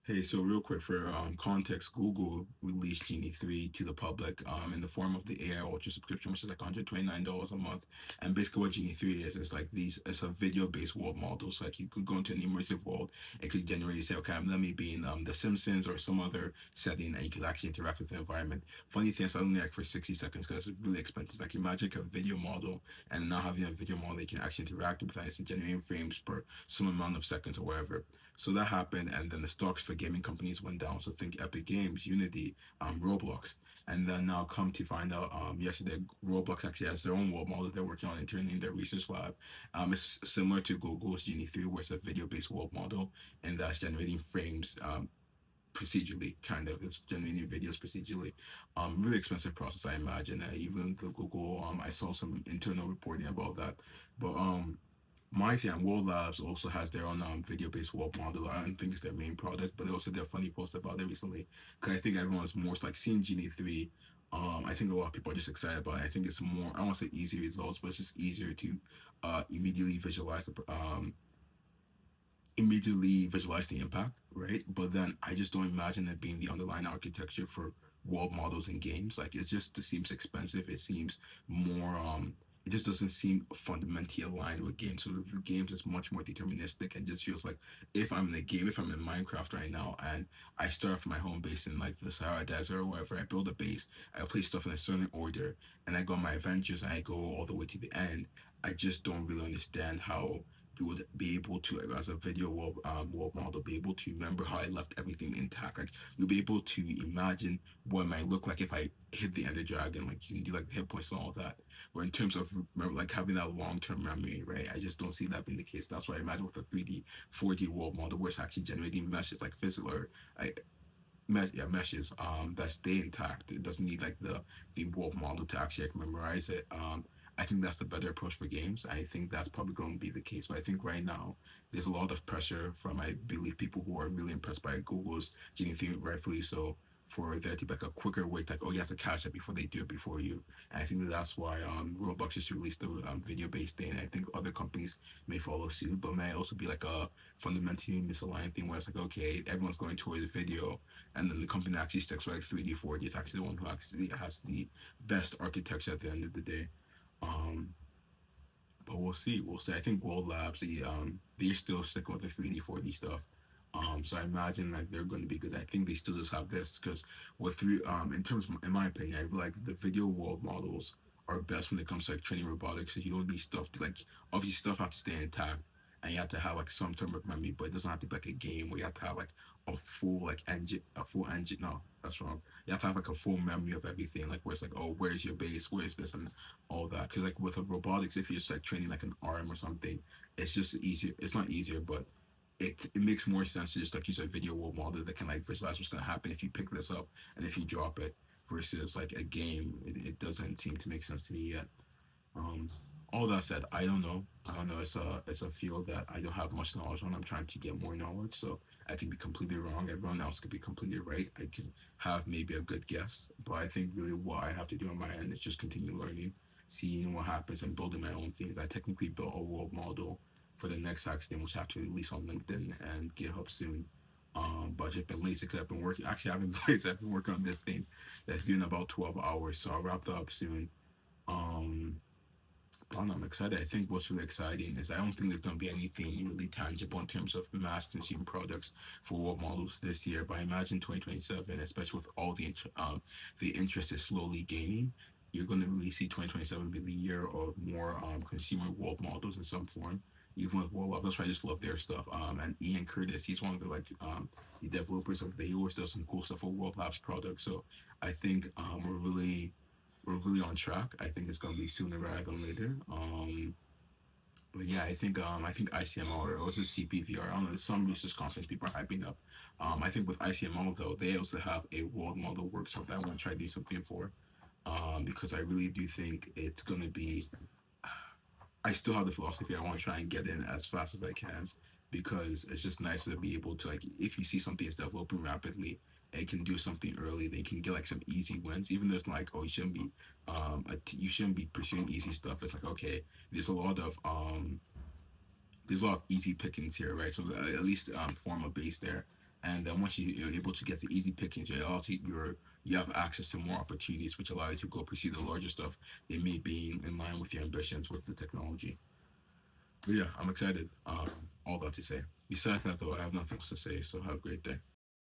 Hey, so real quick for context, Google released Genie 3 to the public in the form of the AI Ultra subscription, which is like $129 a month. And basically, what Genie 3 is like it's a video-based world model. So, like, you could go into an immersive world, it could generate, say, okay, let me be in The Simpsons or some other setting, and you could actually interact with the environment. Funny thing is, only like for 60 seconds because it's really expensive. Like, imagine a video model and now having a video model you can actually interact with, and it's generating frames per some amount of seconds or whatever. So that happened, and then the stocks for gaming companies went down. So think Epic Games, Unity, Roblox, and then now come to find out, yesterday Roblox actually has their own world model they're working on internally in their research lab. It's similar to Google's Genie 3, where it's a video-based world model, and that's generating frames procedurally, kind of. It's generating videos procedurally. Really expensive process, I imagine. Even the Google, I saw some internal reporting about that, but my thing, World Labs also has their own video-based world model. I don't think it's their main product, but they also did a funny post about it recently. Because I think everyone's more like seeing Genie 3. I think a lot of people are just excited about it. I think it's more, I don't want to say easy results, but it's just easier to immediately visualize the impact, right? But then I just don't imagine it being the underlying architecture for world models in games. Like it seems expensive. It seems more it just doesn't seem fundamentally aligned with games. So the games is much more deterministic and just feels like if I'm in a game, if I'm in Minecraft right now and I start off my home base in like the Sahara Desert or whatever, I build a base, I place stuff in a certain order, and I go on my adventures and I go all the way to the end. I just don't really understand how you would be able to, like, as a video world model, be able to remember how I left everything intact. Like you'll be able to imagine what it might look like if I hit the Ender Dragon. Like you can do like hit points and all that. Or in terms of like having that long term memory, right? I just don't see that being the case. That's why I imagine with a 3D, 4D world model where it's actually generating meshes like physical or like meshes that stay intact. It doesn't need like the world model to actually like memorize it. I think that's the better approach for games. I think that's probably going to be the case. But I think right now there's a lot of pressure from, I believe, people who are really impressed by Google's Genie thing, rightfully so, for there to be like a quicker way to like, oh, you have to catch it before they do it before you. And I think that's why Roblox just released the video based thing. I think other companies may follow suit, but may also be like a fundamentally misaligned thing where it's like, okay, everyone's going towards video, and then the company that actually sticks with like 3D, 4D is actually the one who actually has the best architecture at the end of the day. Um, but we'll see. We'll see. I think World Labs, they're still sticking with the 3D, 4D stuff. So I imagine like they're going to be good. I think they still just have this because with three, in terms, in my opinion, I feel like the video world models are best when it comes to like training robotics. So you don't need stuff to like, obviously stuff have to stay intact, and you have to have like some term of memory, but it doesn't have to be like a game where you have to have like a full engine. No, that's wrong. You have to have like a full memory of everything, like where it's like, oh, where's your base, where's this, and all that. Because like with a robotics, if you're just like training like an arm or something, it's just easier. It's not easier, but it makes more sense to just like use a video world model that can like visualize what's gonna happen if you pick this up and if you drop it versus like a game. It doesn't seem to make sense to me yet. Um, all that said, I don't know. I don't know. It's a field that I don't have much knowledge on. I'm trying to get more knowledge, so I can be completely wrong. Everyone else could be completely right. I can have maybe a good guess, but I think really what I have to do on my end is just continue learning, seeing what happens, and building my own things. I technically built a world model for the next Hacks game, which I have to release on LinkedIn and GitHub soon. But I've been lazy because I've been working. Actually, I've been lazy. I've been working on this thing that's doing about 12 hours, so I'll wrap that up soon. Um, I'm excited. I think what's really exciting is I don't think there's going to be anything really tangible in terms of mass consumer products for world models this year. But I imagine 2027, especially with all the interest is slowly gaining, you're going to really see 2027 be the year of more consumer world models in some form. Even with World Lab, that's why I just love their stuff. And Ian Curtis, he's one of the developers of the. He always does some cool stuff for World Labs products. So I think we're really on track. I think it's gonna be sooner rather than later. But yeah, I think ICML, or it was a CPVR. I don't know. Some research conference people are hyping up. I think with ICML though, they also have a world model workshop that I want to try to do something for. Because I really do think it's gonna be. I still have the philosophy. I want to try and get in as fast as I can because it's just nice to be able to, like, if you see something is developing rapidly, it can do something early. They can get like some easy wins, even though it's like, oh, you shouldn't be pursuing easy stuff. It's like, okay, there's a lot of um there's a lot of easy pickings here, right? So at least form a base there. And then once you're able to get the easy pickings, you have access to more opportunities, which allow you to go pursue the larger stuff. It may be in line with your ambitions with the technology. But yeah, I'm excited. All that to say. Besides that, though, I have nothing else to say. So have a great day.